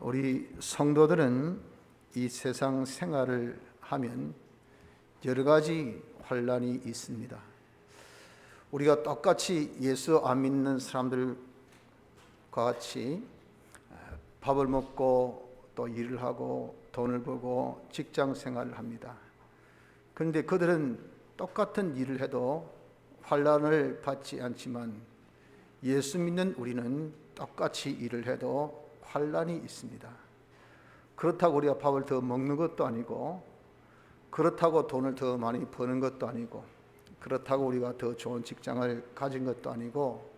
우리 성도들은 이 세상 생활을 하면 여러 가지 환란이 있습니다. 우리가 똑같이 예수 안 믿는 사람들과 같이 밥을 먹고 또 일을 하고 돈을 벌고 직장 생활을 합니다. 그런데 그들은 똑같은 일을 해도 환란을 받지 않지만 예수 믿는 우리는 똑같이 일을 해도 환란이 있습니다. 그렇다고 우리가 밥을 더 먹는 것도 아니고, 그렇다고 돈을 더 많이 버는 것도 아니고, 그렇다고 우리가 더 좋은 직장을 가진 것도 아니고,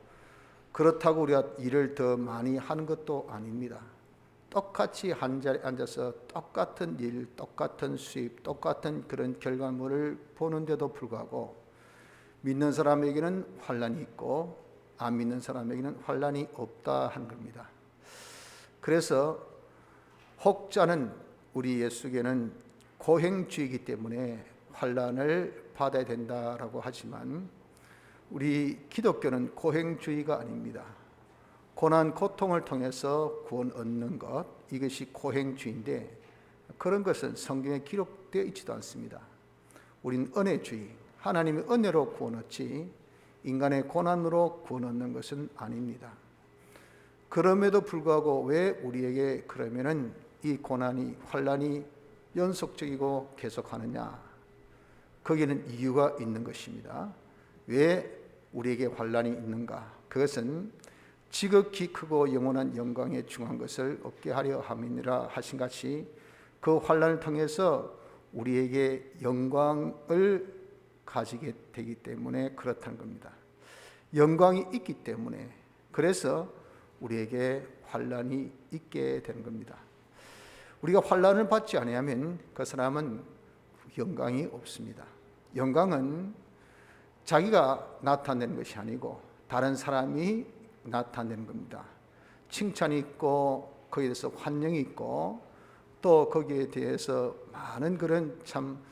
그렇다고 우리가 일을 더 많이 하는 것도 아닙니다. 똑같이 한 자리에 앉아서 똑같은 일, 똑같은 수입, 똑같은 그런 결과물을 보는데도 불구하고 믿는 사람에게는 환란이 있고 안 믿는 사람에게는 환란이 없다 하는 겁니다. 그래서 혹자는 우리 예수께는 고행주의이기 때문에 환란을 받아야 된다라고 하지만 우리 기독교는 고행주의가 아닙니다. 고난 고통을 통해서 구원 얻는 것, 이것이 고행주의인데 그런 것은 성경에 기록되어 있지도 않습니다. 우린 은혜주의, 하나님의 은혜로 구원 얻지 인간의 고난으로 구원 얻는 것은 아닙니다. 그럼에도 불구하고 왜 우리에게 그러면은 이 고난이 환란이 연속적이고 계속하느냐? 거기는 이유가 있는 것입니다. 왜 우리에게 환란이 있는가? 그것은 지극히 크고 영원한 영광에 중한 것을 얻게 하려 함이니라 하신 같이 그 환란을 통해서 우리에게 영광을 가지게 되기 때문에 그렇다는 겁니다. 영광이 있기 때문에, 그래서 우리에게 환란이 있게 되는 겁니다. 우리가 환란을 받지 아니하면 그 사람은 영광이 없습니다. 영광은 자기가 나타내는 것이 아니고 다른 사람이 나타내는 겁니다. 칭찬이 있고 거기에 대해서 환영이 있고 또 거기에 대해서 많은 그런 참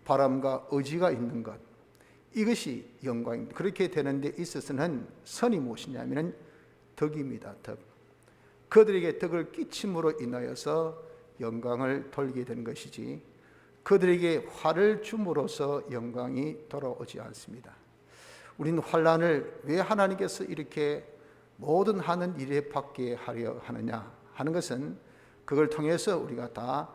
바람과 의지가 있는 것, 이것이 영광입니다. 그렇게 되는 데 있어서는 선이 무엇이냐면 덕입니다. 덕. 그들에게 덕을 끼침으로 인하여서 영광을 돌리게 되는 것이지 그들에게 화를 줌으로써 영광이 돌아오지 않습니다. 우리는 환란을 왜 하나님께서 이렇게 모든 하는 일에 받게 하려 하느냐 하는 것은 그걸 통해서 우리가 다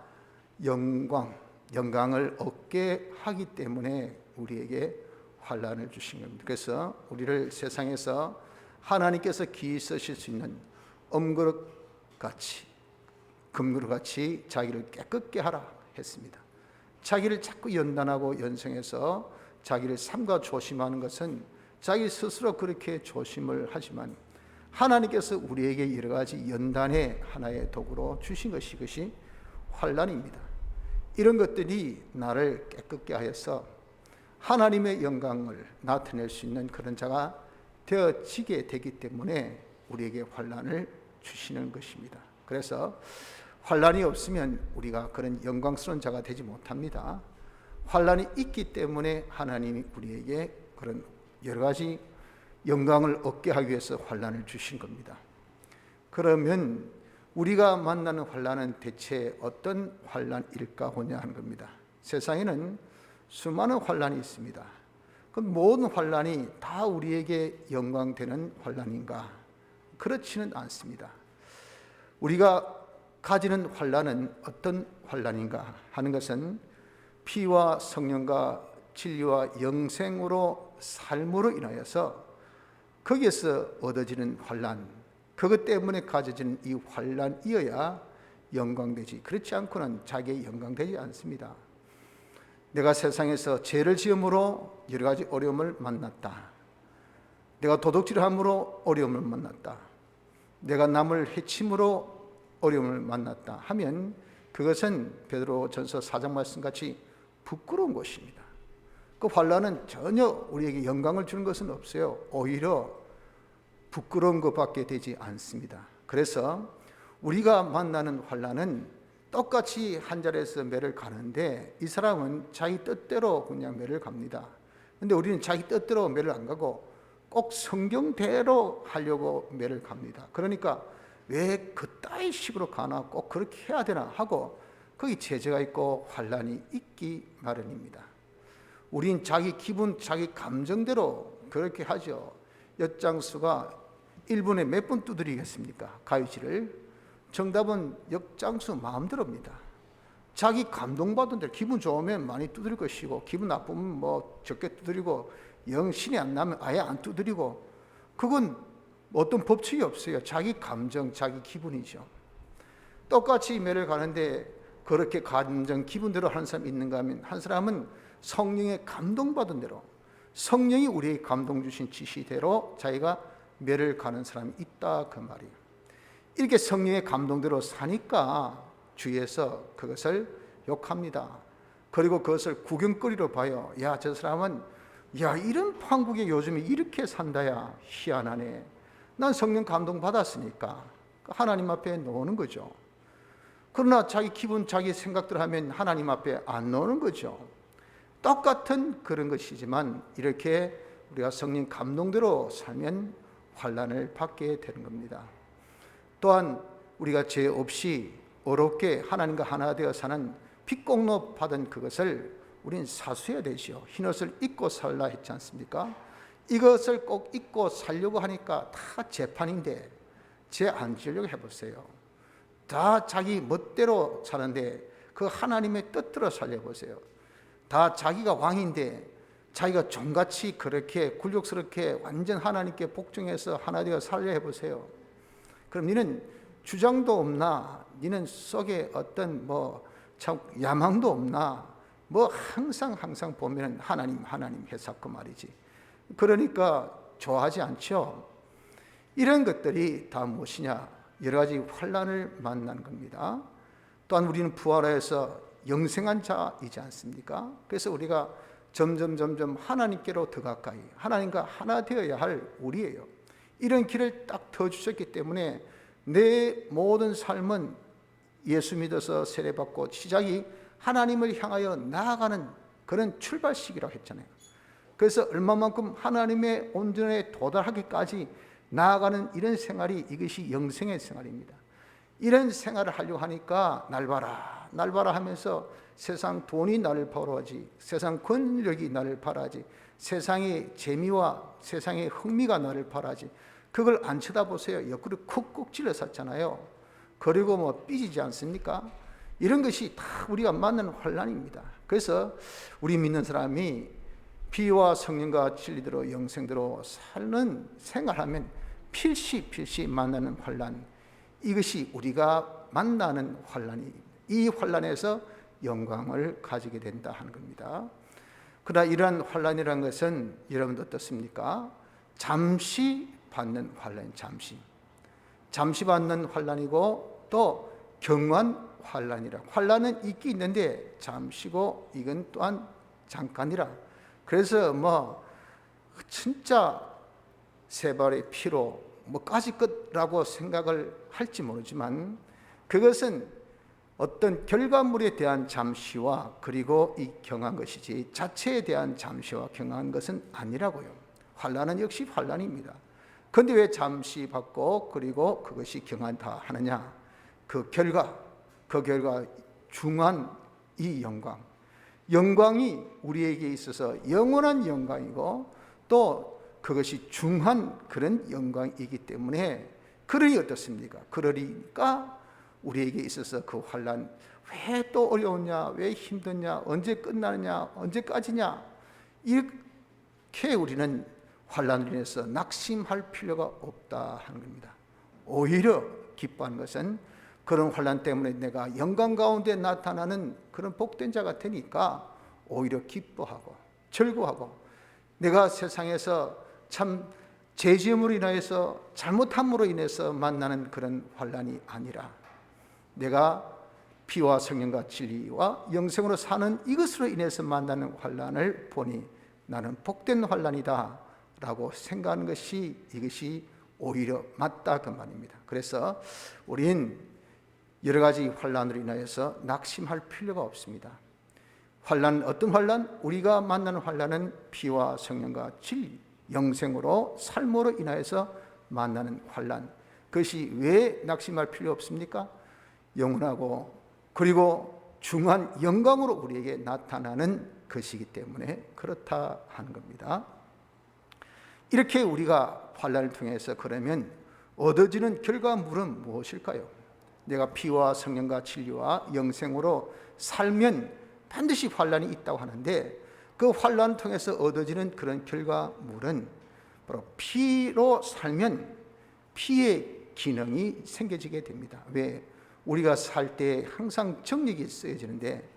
영광을 얻게 하기 때문에 우리에게 환란을 주신 겁니다. 그래서 우리를 세상에서 하나님께서 기이 쓰실 수 있는 금그릇같이 자기를 깨끗게 하라 했습니다. 자기를 자꾸 연단하고 연성해서 자기를 삼가 조심하는 것은 자기 스스로 그렇게 조심을 하지만 하나님께서 우리에게 여러 가지 연단의 하나의 도구로 주신 것이 이것이 환란입니다. 이런 것들이 나를 깨끗게 하여서 하나님의 영광을 나타낼 수 있는 그런 자가 되어지게 되기 때문에 우리에게 환란을 주시는 것입니다. 그래서 환란이 없으면 우리가 그런 영광스러운 자가 되지 못합니다. 환란이 있기 때문에 하나님이 우리에게 그런 여러 가지 영광을 얻게 하기 위해서 환란을 주신 겁니다. 그러면 우리가 만나는 환란은 대체 어떤 환란일까 보냐 하는 겁니다. 세상에는 수많은 환란이 있습니다. 그 모든 환란이 다 우리에게 영광되는 환란인가? 그렇지는 않습니다. 우리가 가지는 환란은 어떤 환란인가 하는 것은 피와 성령과 진리와 영생으로 삶으로 인하여서 거기에서 얻어지는 환란, 그것 때문에 가져지는 이 환란이어야 영광되지, 그렇지 않고는 자기의 영광되지 않습니다. 내가 세상에서 죄를 지음으로 여러 가지 어려움을 만났다. 내가 도둑질함으로 어려움을 만났다. 내가 남을 해침으로 어려움을 만났다 하면 그것은 베드로전서 4장 말씀같이 부끄러운 것입니다. 그 환란은 전혀 우리에게 영광을 주는 것은 없어요. 오히려 부끄러운 것밖에 되지 않습니다. 그래서 우리가 만나는 환란은 똑같이 한 자리에서 매를 가는데 이 사람은 자기 뜻대로 그냥 매를 갑니다. 그런데 우리는 자기 뜻대로 매를 안 가고 꼭 성경대로 하려고 매를 갑니다. 그러니까 왜 그따위 식으로 가나, 꼭 그렇게 해야 되나 하고 거기 제재가 있고 환란이 있기 마련입니다. 우린 자기 기분, 자기 감정대로 그렇게 하죠. 엿장수가 1분에 몇 번 두드리겠습니까? 가위질을. 정답은 엿장수 마음대로입니다. 자기 감동받은 대로, 기분 좋으면 많이 두드릴 것이고, 기분 나쁘면 뭐 적게 두드리고, 영 신이 안 나면 아예 안 두드리고, 그건 어떤 법칙이 없어요. 자기 감정, 자기 기분이죠. 똑같이 매를 가는데 그렇게 감정, 기분대로 하는 사람이 있는가 하면, 한 사람은 성령의 감동받은 대로, 성령이 우리에게 감동 주신 지시대로 자기가 매를 가는 사람이 있다, 그 말이에요. 이렇게 성령의 감동대로 사니까 주위에서 그것을 욕합니다. 그리고 그것을 구경거리로 봐요. 야, 저 사람은 이런 판국에 요즘에 이렇게 산다야, 희한하네. 난 성령 감동 받았으니까 하나님 앞에 놓는 거죠. 그러나 자기 기분, 자기 생각대로 하면 하나님 앞에 안 놓는 거죠. 똑같은 그런 것이지만 이렇게 우리가 성령 감동대로 살면 환난을 받게 되는 겁니다. 또한 우리가 죄 없이 어렵게 하나님과 하나 되어 사는 빚공로 받은 그것을 우리는 사수해야 되죠. 흰옷을 입고 살라 했지 않습니까? 이것을 꼭 입고 살려고 하니까 다 재판인데 죄 안 지으려고 해보세요. 다 자기 멋대로 사는데 그 하나님의 뜻대로 살려보세요. 다 자기가 왕인데 자기가 종같이 그렇게 굴욕스럽게 완전 하나님께 복종해서 하나 되어 살려 해보세요. 그럼 너는 주장도 없나? 너는 속에 어떤 참 야망도 없나? 항상 보면은 하나님 했었고 말이지. 그러니까 좋아하지 않죠. 이런 것들이 다 무엇이냐? 여러 가지 환난을 만난 겁니다. 또한 우리는 부활해서 영생한 자이지 않습니까? 그래서 우리가 점점 하나님께로 더 가까이, 하나님과 하나 되어야 할 우리예요. 이런 길을 딱 터주셨기 때문에 내 모든 삶은 예수 믿어서 세례받고 시작이 하나님을 향하여 나아가는 그런 출발식이라고 했잖아요. 그래서 얼마만큼 하나님의 온전에 도달하기까지 나아가는 이런 생활이, 이것이 영생의 생활입니다. 이런 생활을 하려고 하니까 날 봐라 하면서 세상 돈이 나를 벌어하지, 세상 권력이 나를 바라지, 세상의 재미와 세상의 흥미가 나를 바라지, 그걸 안 쳐다보세요. 옆구리 쿡쿡 찔러 샀잖아요. 그리고 삐지지 않습니까? 이런 것이 다 우리가 만나는 환난입니다. 그래서 우리 믿는 사람이 피와 성령과 진리대로 영생대로 사는 생활하면 필시 만나는 환난, 이것이 우리가 만나는 환난입니다. 이 환난에서 영광을 가지게 된다 하는 겁니다. 그러나 이러한 환난이라는 것은 여러분도 어떻습니까? 잠시 받는 환란, 잠시 받는 환란이고 또 경한 환란이라. 환란은 있긴 있는데 잠시고 이건 또한 잠깐이라. 그래서 진짜 세 발의 피로 까지 끝라고 생각을 할지 모르지만 그것은 어떤 결과물에 대한 잠시와 그리고 이 경한 것이지 자체에 대한 잠시와 경한 것은 아니라고요. 환란은 역시 환란입니다. 그런데 왜 잠시 받고 그리고 그것이 경한다 하느냐? 그 결과 중한 이 영광이 우리에게 있어서 영원한 영광이고 또 그것이 중한 그런 영광이기 때문에 그러니 어떻습니까? 그러니까 우리에게 있어서 그 환난 왜 또 어려우냐, 왜 힘드냐, 언제 끝나느냐, 언제까지냐, 이렇게 우리는 환난으로 인해서 낙심할 필요가 없다 하는 겁니다. 오히려 기뻐하는 것은 그런 환난 때문에 내가 영광 가운데 나타나는 그런 복된 자가 되니까 오히려 기뻐하고 즐거워하고, 내가 세상에서 참 죄지음으로 인하여서 잘못함으로 인해서 만나는 그런 환난이 아니라 내가 피와 성령과 진리와 영생으로 사는 이것으로 인해서 만나는 환난을 보니 나는 복된 환난이다 라고 생각하는 것이, 이것이 오히려 맞다 그 말입니다. 그래서 우린 여러 가지 환난으로 인하여서 낙심할 필요가 없습니다. 환난, 어떤 환난? 우리가 만나는 환난은 피와 성령과 진리, 영생으로 삶으로 인하여서 만나는 환난, 그것이 왜 낙심할 필요 없습니까? 영원하고 그리고 중한 영광으로 우리에게 나타나는 것이기 때문에 그렇다 하는 겁니다. 이렇게 우리가 환난을 통해서 그러면 얻어지는 결과물은 무엇일까요? 내가 피와 성령과 진리와 영생으로 살면 반드시 환난이 있다고 하는데, 그 환난을 통해서 얻어지는 그런 결과물은 바로 피로 살면 피의 기능이 생겨지게 됩니다. 왜? 우리가 살 때 항상 정력이 쓰여지는데,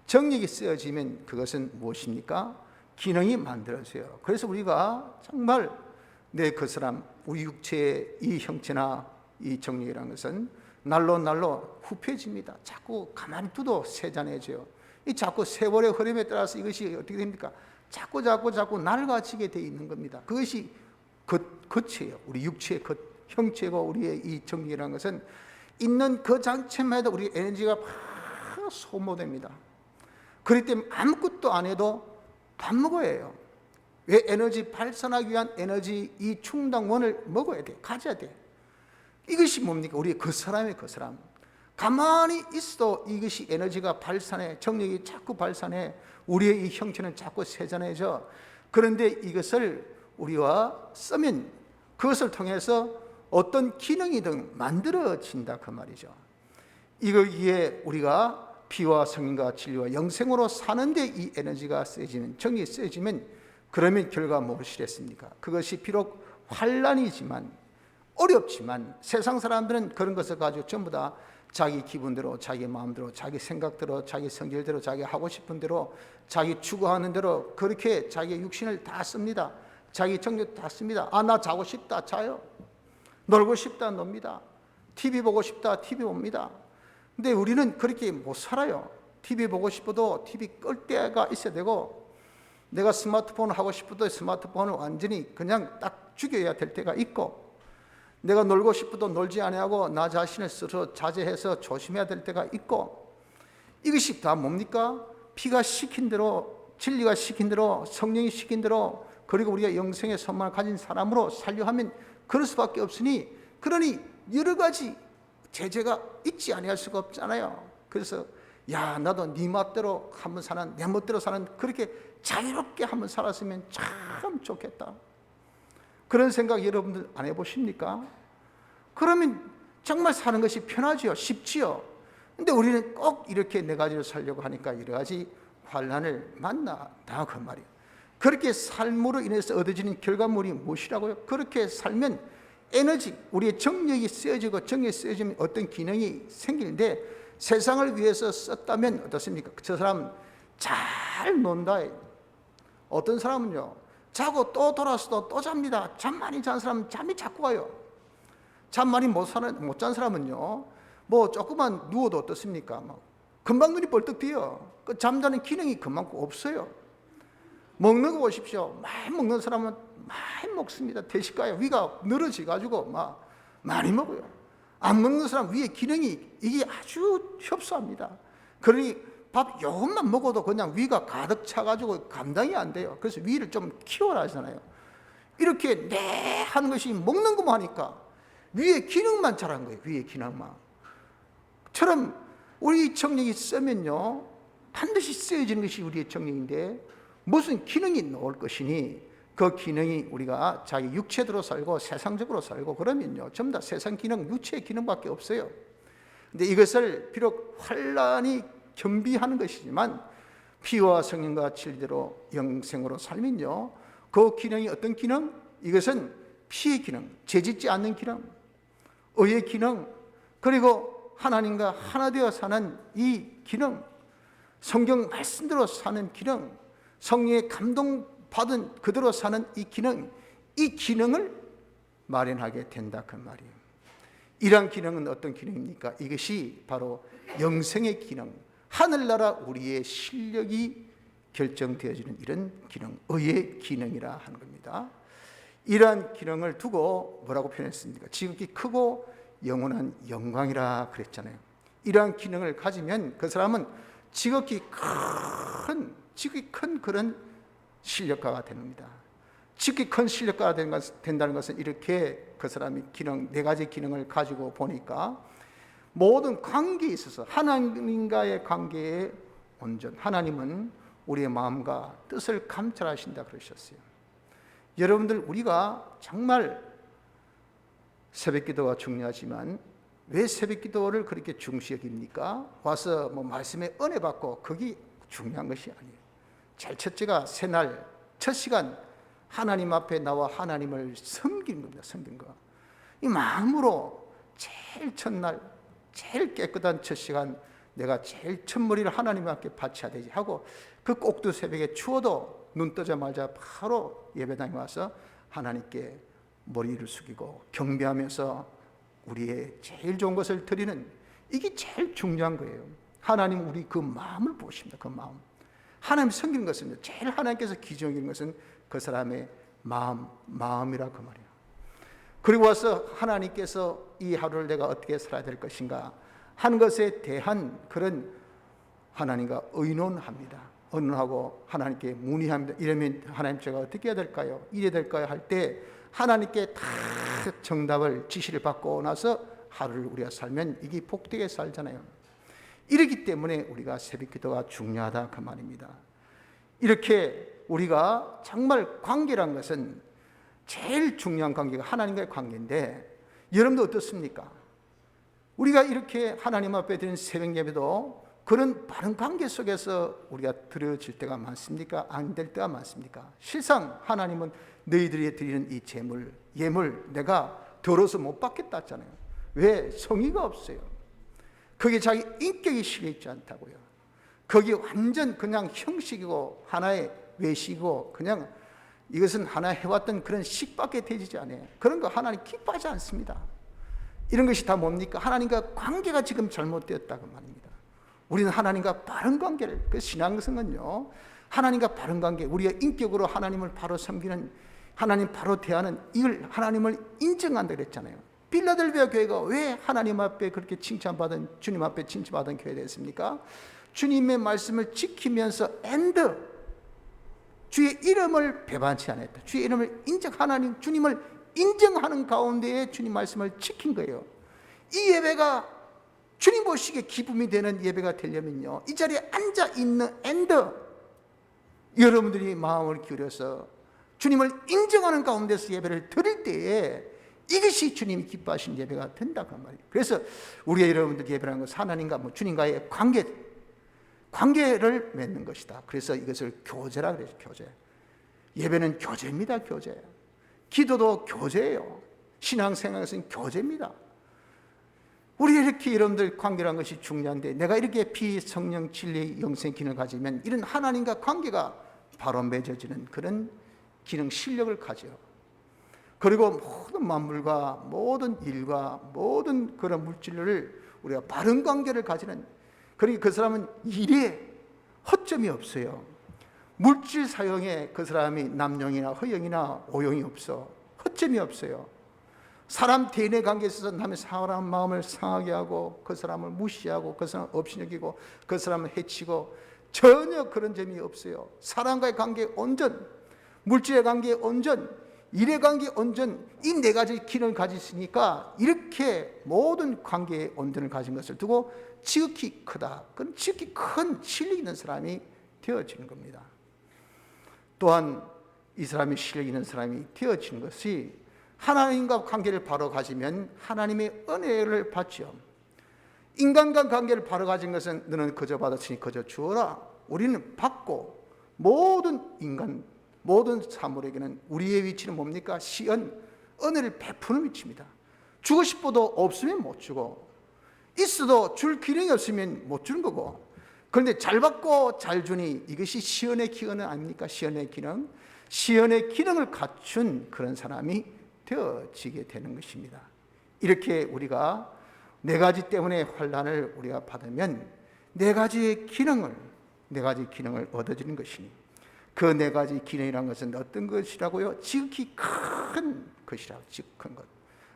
정력이 쓰여지면 그것은 무엇입니까? 기능이 만들어져요. 그래서 우리가 정말 그 사람, 우리 육체의 이 형체나 이 정력이라는 것은 날로 날로 후패집니다. 자꾸 가만히 둬도 세잔해져요. 이 자꾸 세월의 흐름에 따라서 이것이 어떻게 됩니까? 자꾸 낡아지게 되어 있는 겁니다. 그것이 겉이에요. 우리 육체의 겉, 형체고 우리의 이 정력이라는 것은 있는 그 자체만 해도 우리 에너지가 막 소모됩니다. 그렇기 때문에 아무것도 안 해도 밥 먹어야 해요. 왜? 에너지 발산하기 위한 에너지 이 충당원을 먹어야 돼. 가져야 돼. 이것이 뭡니까? 우리 그 사람의 그 사람. 가만히 있어도 이것이 에너지가 발산해, 정력이 자꾸 발산해, 우리의 이 형체는 자꾸 세잔해져. 그런데 이것을 우리와 쓰면 그것을 통해서 어떤 기능이든 만들어진다 그 말이죠. 이거기에 우리가 피와 성령과 진리와 영생으로 사는데 이 에너지가 쓰여지면, 정이 쓰여지면 그러면 결과 무엇이랬습니까? 그것이 비록 환난이지만, 어렵지만 세상 사람들은 그런 것을 가지고 전부 다 자기 기분대로, 자기 마음대로, 자기 생각대로, 자기 성질대로, 자기 하고 싶은 대로, 자기 추구하는 대로 그렇게 자기 육신을 다 씁니다. 자기 정력 다 씁니다. 나 자고 싶다 자요. 놀고 싶다 놉니다. TV 보고 싶다 TV 봅니다. 근데 우리는 그렇게 못 살아요. TV 보고 싶어도 TV 끌 때가 있어야 되고, 내가 스마트폰을 하고 싶어도 스마트폰을 완전히 그냥 딱 죽여야 될 때가 있고, 내가 놀고 싶어도 놀지 아니하고 나 자신을 스스로 자제해서 조심해야 될 때가 있고, 이것이 다 뭡니까? 피가 시킨 대로, 진리가 시킨 대로, 성령이 시킨 대로, 그리고 우리가 영생의 선망을 가진 사람으로 살려 하면 그럴 수밖에 없으니, 그러니 여러 가지 제재가 있지 아니할 수가 없잖아요. 그래서 나도 네 멋대로 한번 사는, 내 멋대로 사는, 그렇게 자유롭게 한번 살았으면 참 좋겠다. 그런 생각 여러분들 안 해보십니까? 그러면 정말 사는 것이 편하지요, 쉽지요. 근데 우리는 꼭 이렇게 네 가지로 살려고 하니까 여러 가지 환난을 만나다 그 말이에요. 그렇게 삶으로 인해서 얻어지는 결과물이 무엇이라고요? 그렇게 살면 에너지, 우리의 정력이 쓰여지고, 정력이 쓰여지면 어떤 기능이 생기는데, 세상을 위해서 썼다면 어떻습니까? 저 사람 잘 논다. 어떤 사람은요, 자고 또 돌아서도 또 잡니다. 잠 많이 잔 사람은 잠이 자꾸 와요. 잠 많이 못 잔 사람은요, 뭐 조금만 누워도 어떻습니까? 금방 눈이 벌떡 뜨요. 그 잠자는 기능이 그만큼 없어요. 먹는 거 보십시오. 많이 먹는 사람은 많이 먹습니다. 대식가에 위가 늘어져가지고 많이 먹어요. 안 먹는 사람 위의 기능이 이게 아주 협소합니다. 그러니 밥 요것만 먹어도 그냥 위가 가득 차가지고 감당이 안 돼요. 그래서 위를 좀 키워라 하잖아요. 이렇게 하는 것이 먹는 것만 하니까 위의 기능만 잘한 거예요. 위의 기능만. 처럼 우리 정력이 쓰면요, 반드시 쓰여지는 것이 우리의 정력인데, 무슨 기능이 나올 것이니 그 기능이 우리가 자기 육체대로 살고 세상적으로 살고 그러면요, 전부 다 세상 기능, 육체의 기능밖에 없어요. 근데 이것을 비록 환난이 겸비하는 것이지만 피와 성령과 진리대로 영생으로 살면요, 그 기능이 어떤 기능? 이것은 피의 기능, 죄짓지 않는 기능, 의의 기능, 그리고 하나님과 하나 되어 사는 이 기능, 성경 말씀대로 사는 기능, 성령의 감동받은 그대로 사는 이 기능, 이 기능을 마련하게 된다 그 말이에요. 이러한 기능은 어떤 기능입니까? 이것이 바로 영생의 기능, 하늘나라 우리의 실력이 결정되어지는 이런 기능, 의의 기능이라 하는 겁니다. 이러한 기능을 두고 뭐라고 표현했습니까? 지극히 크고 영원한 영광이라 그랬잖아요. 이러한 기능을 가지면 그 사람은 지극히 큰 그런 실력가가 됩니다. 지극히 큰 실력가가 된다는 것은 이렇게 그 사람이 네 가지 기능을 가지고 보니까 모든 관계에 있어서 하나님과의 관계에 온전, 하나님은 우리의 마음과 뜻을 감찰하신다 그러셨어요. 여러분들, 우리가 정말 새벽기도가 중요하지만 왜 새벽기도를 그렇게 중시 여깁니까? 와서 말씀에 은혜 받고 그게 중요한 것이 아니에요. 제일 첫째가 새날 첫 시간 하나님 앞에 나와 하나님을 섬기는 겁니다. 섬기는 거. 이 마음으로 제일 첫날 제일 깨끗한 첫 시간 내가 제일 첫머리를 하나님 앞에 바쳐야 되지 하고, 그 꼭두 새벽에 추워도 눈 뜨자마자 바로 예배당에 와서 하나님께 머리를 숙이고 경배하면서 우리의 제일 좋은 것을 드리는, 이게 제일 중요한 거예요. 하나님 우리 그 마음을 보십니다. 그 마음. 하나님 섬기는 것은, 제일 하나님께서 기준인 것은 그 사람의 마음이라 그 말이에요. 그리고 와서 하나님께서 이 하루를 내가 어떻게 살아야 될 것인가 하는 것에 대한 그런 하나님과 의논합니다. 의논하고 하나님께 문의합니다. 이러면 하나님 제가 어떻게 해야 될까요? 이래야 될까요? 할 때 하나님께 다 정답을 지시를 받고 나서 하루를 우리가 살면 이게 복되게 살잖아요. 이렇기 때문에 우리가 새벽기도가 중요하다 그 말입니다. 이렇게 우리가 정말 관계란 것은 제일 중요한 관계가 하나님과의 관계인데, 여러분도 어떻습니까? 우리가 이렇게 하나님 앞에 드리는 새벽 예배도 그런 바른 관계 속에서 우리가 드려질 때가 많습니까? 안 될 때가 많습니까? 실상 하나님은 너희들이 드리는 이 예물 내가 더러워서 못 받겠다 했잖아요. 왜? 성의가 없어요. 거기에 자기 인격이 실려있지 않다고요. 거기 완전 그냥 형식이고 하나의 외식이고 그냥 이것은 하나 해왔던 그런 식밖에 되지 않아요. 그런 거 하나님 기뻐하지 않습니다. 이런 것이 다 뭡니까? 하나님과 관계가 지금 잘못되었다고 말입니다. 우리는 하나님과 바른 관계를, 그 신앙성은요, 하나님과 바른 관계, 우리의 인격으로 하나님을 바로 섬기는, 하나님 바로 대하는, 이걸 하나님을 인정한다 그랬잖아요. 빌라델비아 교회가 왜 하나님 앞에 그렇게 칭찬받은, 주님 앞에 칭찬받은 교회가 됐습니까? 주님의 말씀을 지키면서 주의 이름을 배반치 않았다. 주의 이름을 하나님 주님을 인정하는 가운데에 주님 말씀을 지킨 거예요. 이 예배가 주님 보시기에 기쁨이 되는 예배가 되려면요, 이 자리에 앉아 있는 여러분들이 마음을 기울여서 주님을 인정하는 가운데서 예배를 드릴 때에 이것이 주님이 기뻐하신 예배가 된다고 말이에요. 그래서 우리가 여러분들 예배라는 것은 하나님과 주님과의 관계를 맺는 것이다. 그래서 이것을 교제라 그래요. 교제. 예배는 교제입니다. 교제. 기도도 교제예요. 신앙생활에서는 교제입니다. 우리 이렇게 여러분들 관계라는 것이 중요한데, 내가 이렇게 피, 성령, 진리, 영생 기능을 가지면 이런 하나님과 관계가 바로 맺어지는 그런 기능, 실력을 가져요. 그리고 모든 만물과 모든 일과 모든 그런 물질을 우리가 바른 관계를 가지는, 그러니까 그 사람은 일에 허점이 없어요. 물질 사용에 그 사람이 남용이나 허용이나 오용이 없어. 허점이 없어요. 사람 대인의 관계에 있어서 남의 사람 마음을 상하게 하고 그 사람을 무시하고 그 사람을 없이 여기고 그 사람을 해치고 전혀 그런 점이 없어요. 사람과의 관계에 온전, 물질의 관계에 온전, 일의 관계에 온전, 이 네 가지 기능을 가지시니까 이렇게 모든 관계에 온전을 가진 것을 두고 지극히 크다, 그런 지극히 큰 실력 있는 사람이 되어지는 겁니다. 또한 이 사람이 실력 있는 사람이 되어지는 것이 하나님과 관계를 바로 가지면 하나님의 은혜를 받죠. 인간과 관계를 바로 가진 것은 너는 거저 받았으니 거저 주어라. 우리는 받고, 모든 인간, 모든 사물에게는 우리의 위치는 뭡니까? 시恩, 은혜를 베푸는 위치입니다. 주고 싶어도 없으면 못 주고, 있어도 줄 기능이 없으면 못 주는 거고, 그런데 잘 받고 잘 주니 이것이 시恩의 기능 아닙니까? 시恩의 기능. 시恩의 기능을 갖춘 그런 사람이 되어지게 되는 것입니다. 이렇게 우리가 네 가지 때문에 환난을 우리가 받으면 네 가지 기능을 얻어지는 것이니, 그 네 가지 기능이라는 것은 어떤 것이라고요? 지극히 큰 것이라고. 지극히 큰 것.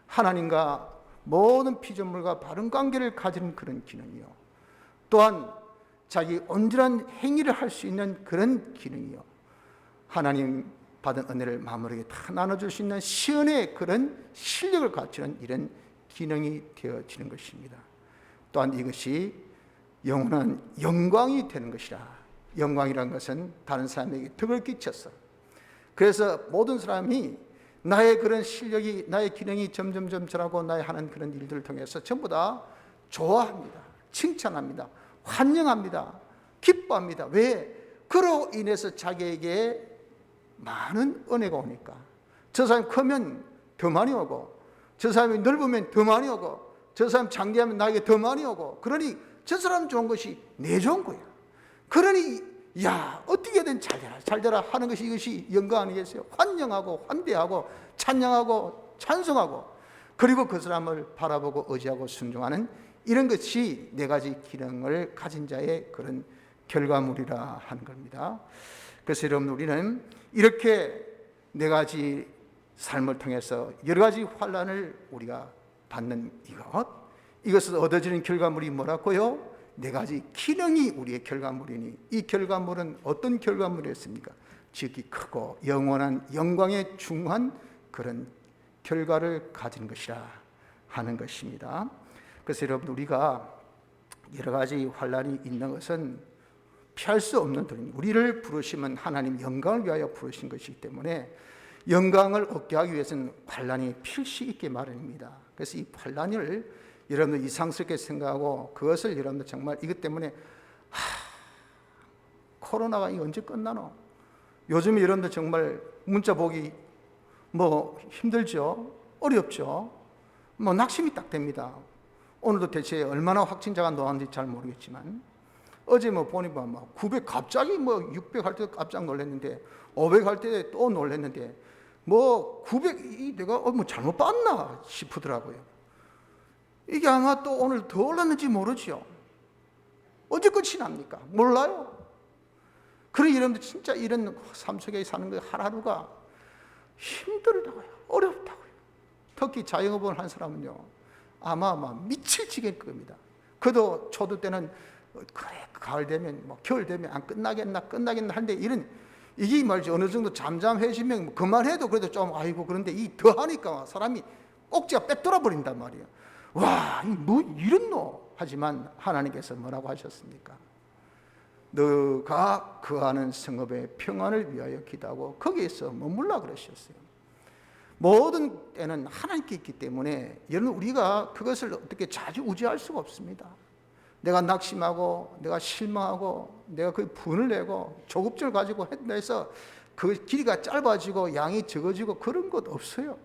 하나님과 모든 피조물과 바른 관계를 가지는 그런 기능이요, 또한 자기 온전한 행위를 할 수 있는 그런 기능이요, 하나님 받은 은혜를 마무리하게 다 나눠줄 수 있는 시은의 그런 실력을 갖추는 이런 기능이 되어지는 것입니다. 또한 이것이 영원한 영광이 되는 것이라. 영광이란 것은 다른 사람에게 덕을 끼쳐서, 그래서 모든 사람이 나의 그런 실력이, 나의 기능이 점점 저하고 나의 하는 그런 일들을 통해서 전부 다 좋아합니다. 칭찬합니다. 환영합니다. 기뻐합니다. 왜? 그로 인해서 자기에게 많은 은혜가 오니까. 저 사람이 크면 더 많이 오고, 저 사람이 넓으면 더 많이 오고, 저 사람 장대하면 나에게 더 많이 오고, 그러니 저 사람 좋은 것이 내 좋은 거야. 그러니 야, 어떻게든 잘되라 하는 것이, 이것이 영광 아니겠어요? 환영하고 환대하고 찬양하고 찬송하고, 그리고 그 사람을 바라보고 의지하고 순종하는 이런 것이 네 가지 기능을 가진 자의 그런 결과물이라 하는 겁니다. 그래서 여러분, 우리는 이렇게 네 가지 삶을 통해서 여러 가지 환난을 우리가 받는 이것을 얻어지는 결과물이 뭐라고요? 네 가지 기능이 우리의 결과물이니, 이 결과물은 어떤 결과물이었습니까? 지극히 크고 영원한 영광에 중한 그런 결과를 가진 것이라 하는 것입니다. 그래서 여러분, 우리가 여러 가지 환난이 있는 것은 피할 수 없는 도리입니다. 우리를 부르시면 하나님 영광을 위하여 부르신 것이기 때문에 영광을 얻게 하기 위해서는 환난이 필시 있게 마련입니다. 그래서 이 환난을 여러분들 이상스럽게 생각하고, 그것을 여러분들 정말 이것 때문에 코로나가 언제 끝나노? 요즘 여러분들 정말 문자 보기 힘들죠? 어렵죠? 낙심이 딱 됩니다. 오늘도 대체 얼마나 확진자가 나왔는지 잘 모르겠지만, 어제 보니까 900 갑자기 600 할 때 깜짝 놀랐는데, 500 할 때 또 놀랐는데, 900 내가 잘못 봤나 싶더라고요. 이게 아마 또 오늘 더 올랐는지 모르죠. 어디 끝이 납니까? 몰라요. 그러니 여러분들 진짜 이런 삶 속에 사는 거 하루하루가 힘들다고요. 어렵다고요. 특히 자영업을 한 사람은요, 아마 미칠 지경일 겁니다. 그도 초도 때는 그래, 가을 되면 겨울 되면 안 끝나겠나 하는데, 이게 말이지, 어느 정도 잠잠해지면 그만해도 그래도 좀 그런데 이 더 하니까 사람이 꼭지가 빼돌아 버린단 말이에요. 와, 이렇노? 하지만 하나님께서 뭐라고 하셨습니까? 너가 거하는 성읍의 평안을 위하여 기도하고 거기에서 머물라 그러셨어요. 모든 때는 하나님께 있기 때문에 여러분, 우리가 그것을 어떻게 좌지우지할 수가 없습니다. 내가 낙심하고 내가 실망하고 내가 그 분을 내고 조급증을 가지고 해서 그 길이가 짧아지고 양이 적어지고 그런 것 없어요.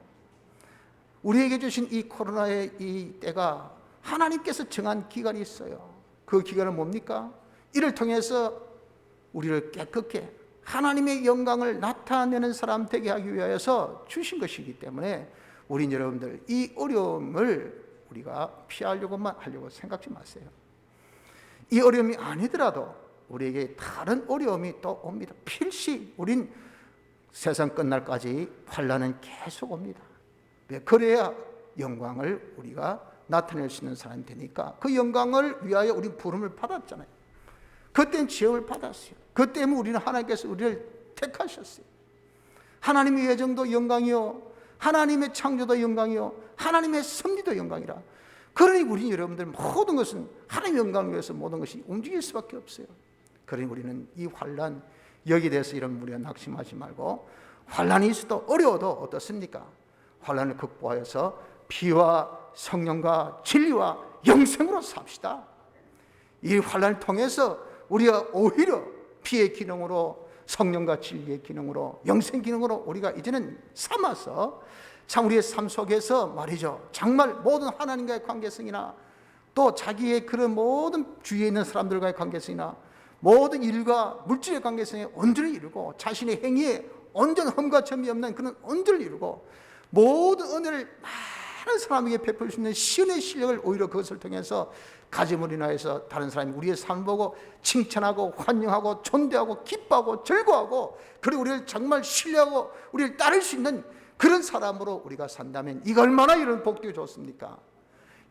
우리에게 주신 이 코로나의 이 때가 하나님께서 정한 기간이 있어요. 그 기간은 뭡니까? 이를 통해서 우리를 깨끗게 하나님의 영광을 나타내는 사람 되게 하기 위하여서 주신 것이기 때문에, 우린 여러분들 이 어려움을 우리가 피하려고만 하려고 생각지 마세요. 이 어려움이 아니더라도 우리에게 다른 어려움이 또 옵니다. 필시 우린 세상 끝날까지 환난은 계속 옵니다. 그래야 영광을 우리가 나타낼 수 있는 사람이 되니까, 그 영광을 위하여 우리 부름을 받았잖아요. 그때는 지역을 받았어요. 그 때문에 우리는 하나님께서 우리를 택하셨어요. 하나님의 예정도 영광이요, 하나님의 창조도 영광이요, 하나님의 섭리도 영광이라. 그러니 우리 여러분들 모든 것은 하나님의 영광을 위해서 모든 것이 움직일 수밖에 없어요. 그러니 우리는 이 환난, 여기에 대해서 이런 무리가 낙심하지 말고, 환난이 있어도 어려워도 어떻습니까? 환난을 극복하여서 피와 성령과 진리와 영생으로 삽시다. 이 환난을 통해서 우리가 오히려 피의 기능으로, 성령과 진리의 기능으로, 영생 기능으로 우리가 이제는 삼아서 참 우리의 삶 속에서 말이죠, 정말 모든 하나님과의 관계성이나 또 자기의 그런 모든 주위에 있는 사람들과의 관계성이나 모든 일과 물질의 관계성에 온전히 이루고, 자신의 행위에 온전 흠과 점이 없는 그런 온전을 이루고, 모든 은혜를 많은 사람에게 베풀 수 있는 시은의 실력을 오히려 그것을 통해서 가짐으로 인하여서 다른 사람이 우리의 삶을 보고 칭찬하고 환영하고 존대하고 기뻐하고 즐거워하고, 그리고 우리를 정말 신뢰하고 우리를 따를 수 있는 그런 사람으로 우리가 산다면 이거 얼마나 이런 복되고 좋습니까?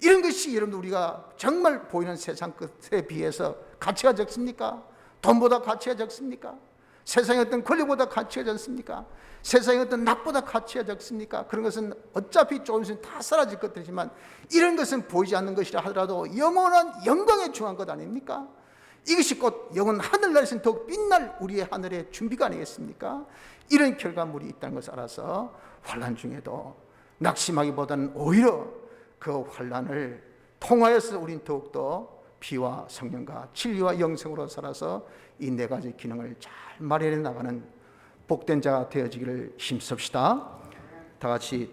이런 것이 여러분들 우리가 정말 보이는 세상 끝에 비해서 가치가 적습니까? 돈보다 가치가 적습니까? 세상의 어떤 권리보다 가치가 적습니까? 세상의 어떤 낙보다 가치가 적습니까? 그런 것은 어차피 조금 있으면 다 사라질 것들이지만 이런 것은 보이지 않는 것이라 하더라도 영원한 영광에 중요한 것 아닙니까? 이것이 곧 영원 하늘나라에서는 더욱 빛날 우리의 하늘의 준비가 아니겠습니까? 이런 결과물이 있다는 것을 알아서 환난 중에도 낙심하기보다는 오히려 그 환난을 통하여서 우린 더욱더 피와 성령과 진리와 영생으로 살아서 이 네 가지 기능을 잘 마련해 나가는 복된 자가 되어지기를 힘씁시다. 다 같이